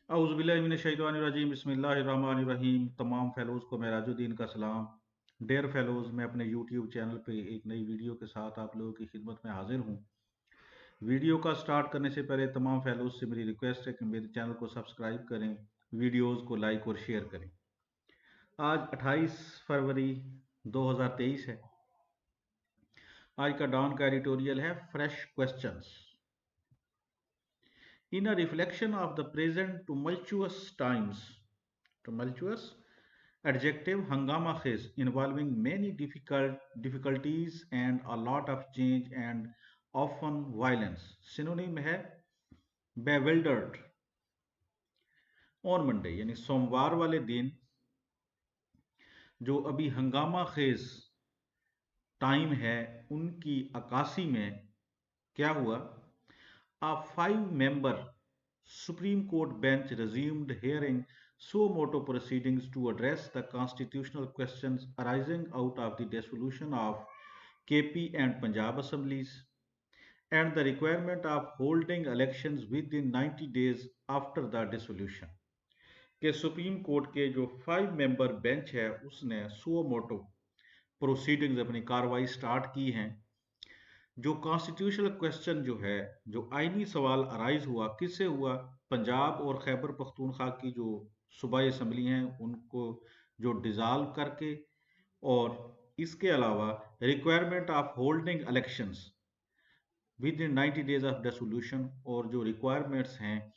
औज़ुबिल्लाहिमिनश्शैतानिर्रजीम बिस्मिल्लाहिर्रहमानिर्रहीम। तमाम फेलोज़ को मेराजुद्दीन का सलाम। डियर फेलोज़, मैं अपने यूट्यूब चैनल पे एक नई वीडियो के साथ आप लोगों की खिदमत में हाजिर हूँ। वीडियो का स्टार्ट करने से पहले तमाम फेलोज़ से मेरी रिक्वेस्ट है कि मेरे चैनल को सब्सक्राइब करें, वीडियोज़ को लाइक और शेयर करें। आज 28 फरवरी 2023 है। आज का डॉन का एडिटोरियल है fresh questions. In a reflection of the present tumultuous times, tumultuous adjective hangama khiz, involving many difficulties and a lot of change and often violence. Synonym है bewildered. On Monday यानी सोमवार वाले दिन जो अभी हंगामा खेज टाइम है, उनकी अक्कासी में क्या हुआ? A five-member Supreme Court bench resumed hearing suo motu proceedings to address the constitutional questions arising out of the dissolution of KP and Punjab assemblies and the requirement of holding elections within 90 days after the dissolution. कि supreme court के जो 5 member bench है उसने suo motu proceedings अपनी कार्रवाई start की हैं। जो कॉन्स्टिट्यूशनल क्वेश्चन जो है, जो आईनी सवाल अराइज हुआ, किससे हुआ? पंजाब और खैबर पख्तूनख्वा की जो सूबाई असम्बली हैं उनको जो डिज़ाल्व करके, और इसके अलावा requirement of holding elections within 90 days of dissolution, और जो रिक्वायरमेंट्स हैं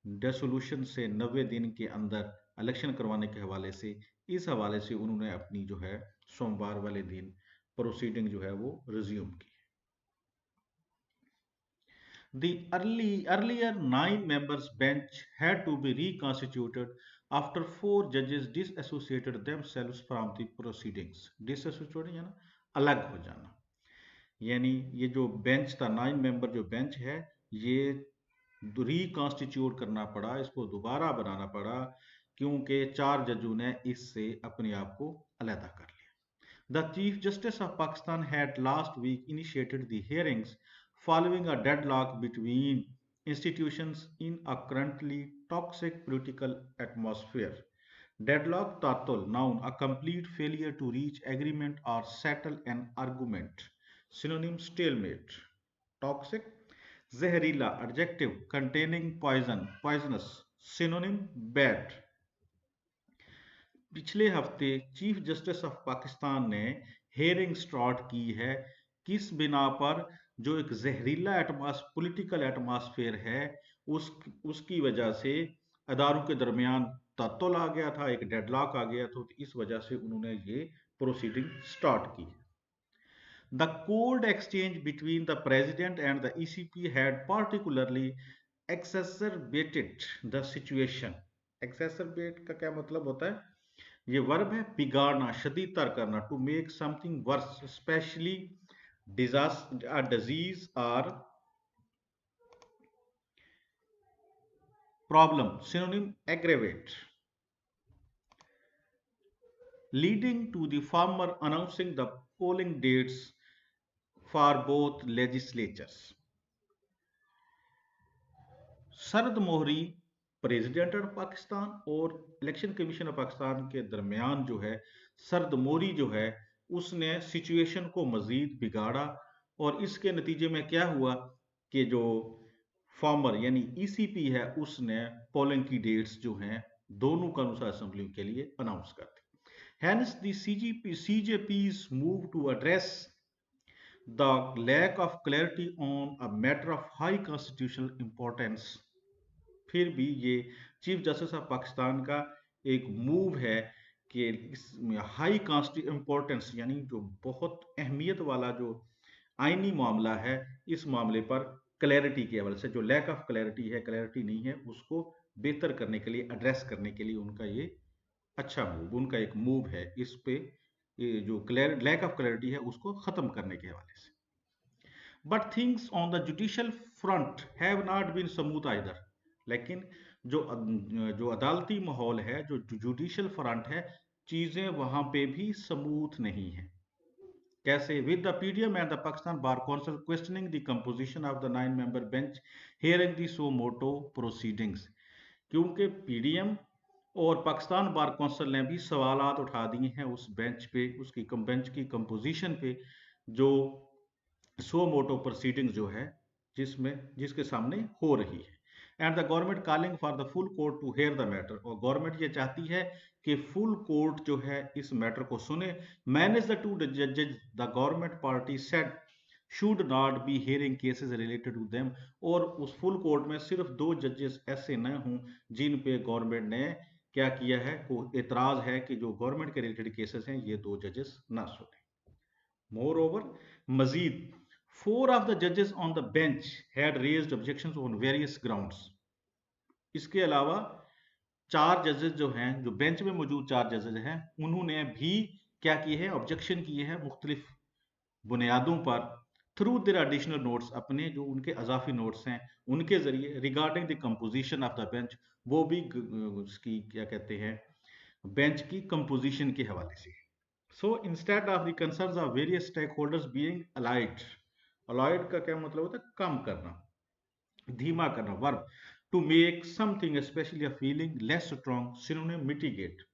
डेसोल्यूशन से 90 दिन के अंदर इलेक्शन करवाने के हवाले से, इस हवाले से उन्होंने अपनी जो है सोमवार वाले दिन प्रोसीडिंग जो है वो रिज्यूम की। The earlier 9 members bench had to be reconstituted after 4 judges disassociated themselves from the proceedings. Disassociated यानी अलग हो जाना, यानी ये जो बेंच था 9 मेंबर जो बेंच है, ये रिकॉन्स्टिट्यूट करना पड़ा, इसको दोबारा बनाना पड़ा क्योंकि 4 जजों ने इससे अपने आप को अलहदा कर लिया। The Chief Justice of Pakistan had last week initiated the hearings following a deadlock between institutions in a currently toxic political atmosphere. Deadlock tatul, noun, a complete failure to reach agreement or settle an argument. Synonym stalemate. Toxic, zehreela, adjective containing poison, poisonous. Synonym bad. पिछले हफ्ते chief justice of Pakistan ने hearing start की है। किस बिना पर? जो एक जहरीला पॉलिटिकल एटमॉस्फेयर है, उसकी वजह से अदारों के दरमियान तातुल आ गया था, एक डेडलॉक आ गया था, तो इस वजह से उन्होंने ये प्रोसीडिंग स्टार्ट की। The cold exchange between the president and the ECP had particularly exacerbated the situation. Exacerbate का क्या मतलब होता है? ये वर्ब है बिगाड़ना, शदीद तर करना, to make something worse, specially disease और problem. Synonym aggravate, leading to the former announcing the polling dates for both legislatures. सरद मोहरी प्रेसिडेंट ऑफ पाकिस्तान और इलेक्शन कमीशन ऑफ पाकिस्तान के दरमियान जो है, सरद मोहरी जो है उसने सिचुएशन को मजीद बिगाड़ा, और इसके नतीजे में क्या हुआ कि जो फार्मर यानी ईसीपी है उसने पोलिंग की डेट्स जो हैं दोनों कानूनी असम्बलियों के लिए अनाउंस कर दी। Hence, the CJP's move to address the lack of clarity on a matter of high constitutional importance। फिर भी ये चीफ जस्टिस ऑफ पाकिस्तान का एक मूव है कि इसमें हाई इंपॉर्टेंस यानी जो बहुत अहमियत वाला जो आईनी मामला है, इस मामले पर क्लैरिटी के हवाले से जो लैक ऑफ क्लैरिटी है, क्लैरिटी नहीं है, उसको बेहतर करने के लिए, एड्रेस करने के लिए उनका ये अच्छा मूव, उनका एक मूव है इस पे, ये जो लैक ऑफ क्लैरिटी है उसको खत्म करने के हवाले से। But things on the judicial front have not been smooth either. लेकिन जो जो अदालती माहौल है, जो जुडिशियल फ्रंट है, चीजें वहां पे भी स्मूथ नहीं है। कैसे? With the PDM and the Pakistan bar council questioning the composition of the 9 member bench hearing the suo motu proceedings. क्योंकि पीडीएम और पाकिस्तान बार काउंसिल ने भी सवालात उठा दिए हैं उस बेंच पे, उसकी बेंच की कंपोजिशन पे, जो सो मोटो प्रोसीडिंग जो है जिसके सामने हो रही है। And the government calling for the full court to hear the matter, और गवर्नमेंट ये चाहती है कि फुल कोर्ट जो है इस मैटर को सुने। मैनेज द टू जजेज the government party said should not be hearing cases related to them, और उस फुल कोर्ट में सिर्फ 2 जजेस ऐसे न हों जिन पे गवर्नमेंट ने क्या किया है, को एतराज है कि जो गवर्नमेंट के रिलेटेड केसेस हैं ये 2 जजेस ना सुने। Moreover, Mazid, 4 of the judges on the bench had raised objections on various grounds. इसके अलावा 4 जजेस जो हैं, जो बेंच में मौजूद 4 जजेस हैं, उन्होंने भी क्या किए हैं, ऑब्जेक्शन किए हैं मुख्तलिफ बुनियादों पर, थ्रू देयर एडिशनल नोट्स, अपने जो उनके अजाफी नोट्स हैं उनके जरिए, regarding the composition of the bench, वो भी उसकी क्या कहते हैं, बेंच की कंपोजिशन के हवाले से। So instead of the concerns of various stakeholders being allied, allied का क्या मतलब होता है, कम करना, धीमा करना, verb, to make something especially a feeling less strong, synonym mitigate,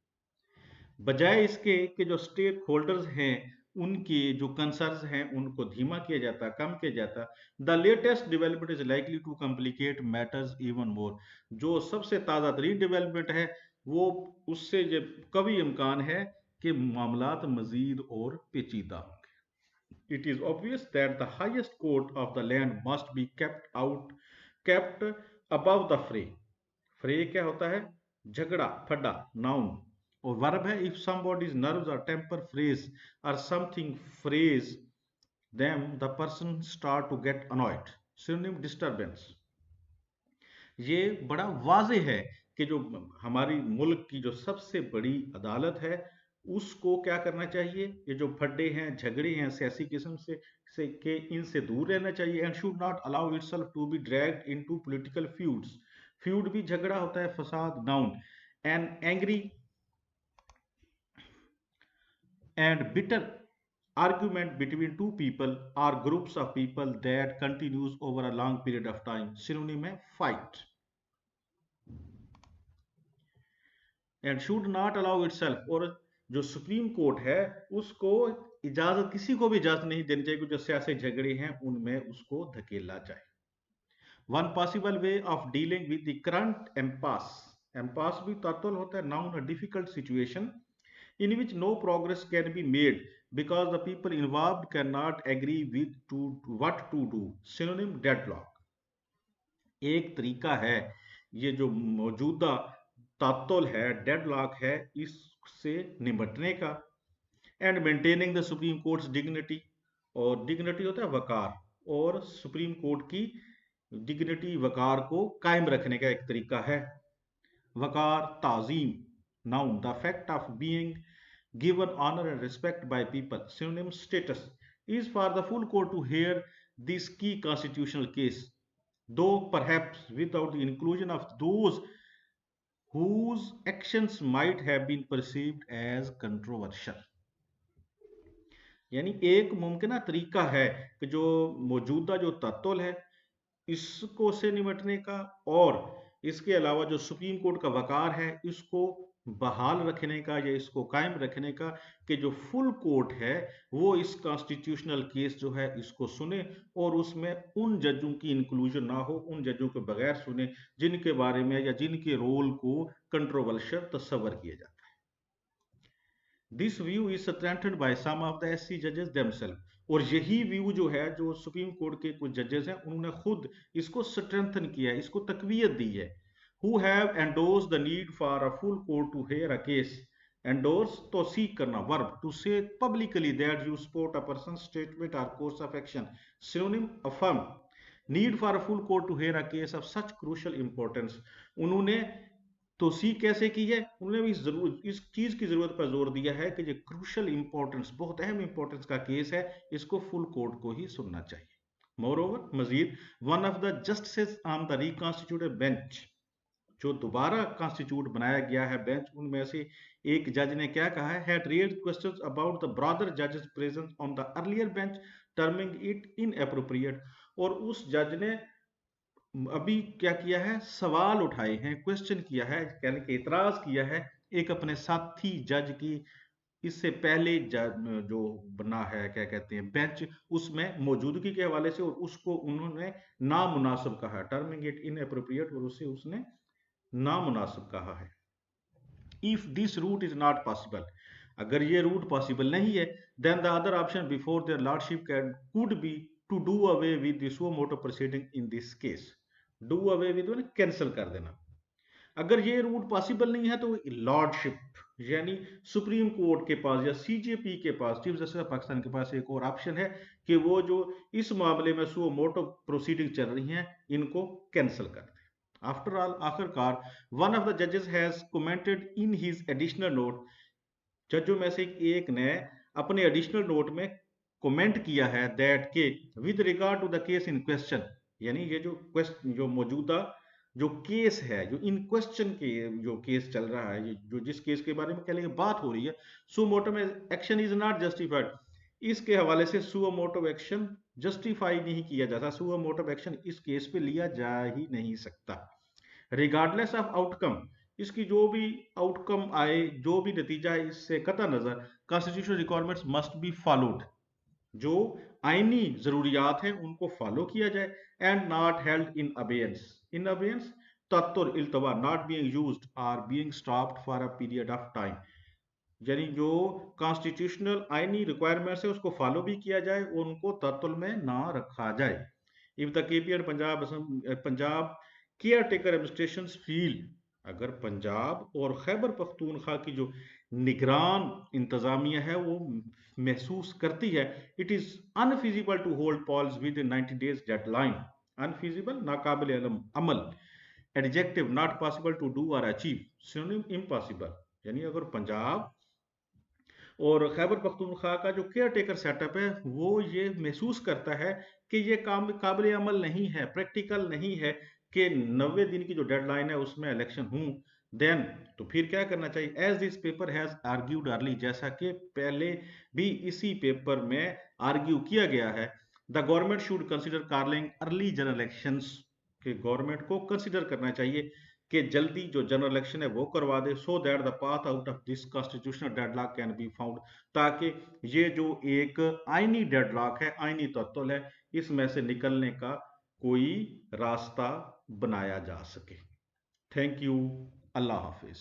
बजाय इसके कि जो स्टेक होल्डर्स हैं उनके जो कंसर्न्स हैं उनको धीमा किया जाता, कम किया जाता, the latest development is likely to complicate matters even more, जो सबसे ताज़ा तरीन डेवलपमेंट है वो उससे जो कभी इम्कान है कि मामलात मजीद और पेचीदा होंगे। It is obvious that the highest court of the land must be kept above the फ्रे। फ्रे क्या होता है, झगड़ा, फड्डा, नाउन, और वर्ब है if somebody's nerves or temper freeze or something freeze them the person start to get annoyed, synonym disturbance। ये बड़ा वाजे है कि जो हमारी मुल्क की जो सबसे बड़ी अदालत है उसको क्या करना चाहिए, ये जो फड्डे हैं, झगड़े हैं सियासी किस्म से के इनसे दूर रहना चाहिए, and should not allow itself to be dragged into political feuds. Feud भी झगड़ा होता है, फसाद, noun, and angry and bitter argument between two people or groups of people that continues over a long period of time, synonym है fight, and should not allow itself, और जो supreme court है उसको इजाजत, किसी को भी इजाजत नहीं देनी चाहिए कि जो सियासी झगड़े हैं उनमें उसको धकेला जाए। One possible way of dealing with the current impasse भी तातुल होता है, noun, a difficult situation in which no progress can be made because the people involved cannot agree with what to do, synonym deadlock। एक तरीका है ये जो मौजूदा तात्तुल है, डेडलॉक है, इससे निपटने का, and maintaining the supreme court's dignity, और डिग्निटी होता है वकार, और सुप्रीम कोर्ट की डिग्निटी, वकार को कायम रखने का एक तरीका है। वकार, ताजीम, noun, the fact of being given honor and respect by people, synonym status, is for the full court to hear this key constitutional case, though perhaps without the inclusion of those whose actions might have been perceived as controversial। यानी एक मुमकिन तरीका है कि जो मौजूदा जो तात्तुल है इसको से निपटने का, और इसके अलावा जो सुप्रीम कोर्ट का वकार है इसको बहाल रखने का या इसको कायम रखने का, कि जो फुल कोर्ट है वो इस कॉन्स्टिट्यूशनल केस जो है इसको सुने और उसमें उन जजों की इंक्लूजन ना हो, उन जजों के बगैर सुने जिनके बारे में या जिनके रोल को कंट्रोवर्शियल तस्वर किया जाता है। This view is strengthened by some of the SC जजेस देमसेल्फ, और यही व्यू जो है जो सुप्रीम कोर्ट के कुछ जजेस हैं उन्होंने खुद इसको स्ट्रेंथन किया है, इसको तकवीयत दी है। Who have endorse the need for a full court to hear a case, endorse तौसीक करना, verb, to say publicly that you support a person statement और course of action, synonym affirm, need for a full court to hear a case of such crucial importance. उन्होंने तौसीक कैसे की है, उन्होंने भी इस चीज की जरूरत पर जोर दिया है कि ये क्रूशल इंपॉर्टेंस, बहुत अहम इंपॉर्टेंस का केस है, इसको फुल कोर्ट को ही सुनना चाहिए। Moreover Majeed, one of the justices on the reconstituted bench, जो दोबारा कॉन्स्टिट्यूट बनाया गया है बेंच, उनमें से एक जज ने क्या कहा है, had raised questions about the brother जजेस presence on the earlier bench, terming it inappropriate, और उस जज ने अभी क्या किया है, सवाल उठाए हैं, क्वेश्चन किया है, कहने के इतराज किया है एक अपने साथी जज की, इससे पहले जो बना है क्या कहते हैं बेंच, उसमें मौजूदगी के हवाले से, और उसको उन्होंने नामुनासिब कहा, टर्मिंग इट इनएप्रोप्रिएट, और उसे उसने नामुनासिब कहा है। If this route is not possible, अगर ये रूट पॉसिबल नहीं है, then the other option before their lordship can could be to do away with the suo motu proceeding in this case. Do away with cancel कर देना। अगर ये route possible नहीं है तो लॉर्डशिप यानी सुप्रीम कोर्ट के पास या सीजेपी के पास, चीफ जस्टिस ऑफ पाकिस्तान के पास एक और ऑप्शन है कि वो जो इस मामले में सुओ मोटो प्रोसीडिंग चल रही हैं इनको कैंसिल कर दे। आफ्टर ऑल, आखिरकार, वन ऑफ द जजेस has commented in his additional note, जजों में से एक ने अपने एडिशनल नोट में कमेंट किया है दैट के with regard to the case in question, यानी ये जो मौजूदा जो केस है, जो इन क्वेश्चन के जो केस चल रहा है, ये जो जिस केस के बारे में कह लेंगे बात हो रही है, सो मोटो में एक्शन इज नॉट जस्टिफाइड, इसके हवाले से सुओ मोटो एक्शन जस्टिफाई नहीं किया जाता, सुओ मोटो एक्शन इस केस पे लिया जा ही नहीं सकता, रिगार्डलेस ऑफ आउटकम, इसकी जो भी आउटकम आए, जो भी नतीजा है, इससे कता नजर constitutional requirements must be followed, जो आईनी जरूरियात हैं उनको फॉलो किया जाए, and not held in abeyance, in abeyance तत्वर इल्तवा, नॉट बीइंग यूज्ड और being stopped for a period of time, यानी जो कॉन्स्टिट्यूशनल आईनी रिक्वायरमेंट्स है उसको फॉलो भी किया जाए और उनको तत्व में ना रखा जाए। If the KP and Punjab care taker administration feel, अगर पंजाब और खैबर पख्तूनख्वा की जो निगरान इंतजामिया है वो महसूस करती है it is unfeasible to hold polls within 90 days deadline, unfeasible नाकाबिल अमल, adjective not possible to do और अचीव, सिनोनिम इम्पॉसिबल, यानी अगर पंजाब और खैबर पख्तूनख्वा का जो केयर टेकर सेटअप है वो ये महसूस करता है कि ये काम काबिल अमल नहीं है, प्रैक्टिकल नहीं है कि 90 दिन की जो डेडलाइन है उसमें इलेक्शन हूँ, देन तो फिर क्या करना चाहिए, as this paper has argued early, जैसा कि पहले भी इसी पेपर में आर्ग्यू किया गया है, the government should consider calling early general elections, के गवर्नमेंट को कंसिडर करना चाहिए कि जल्दी जो जनरल इलेक्शन है वो करवा दे, so that the path out of this constitutional deadlock can be found, ताकि ये जो एक आईनी डेडलॉक है, आईनी तत्व है, इसमें से निकलने का कोई रास्ता बनाया जा सके। Thank you. Allah Hafiz.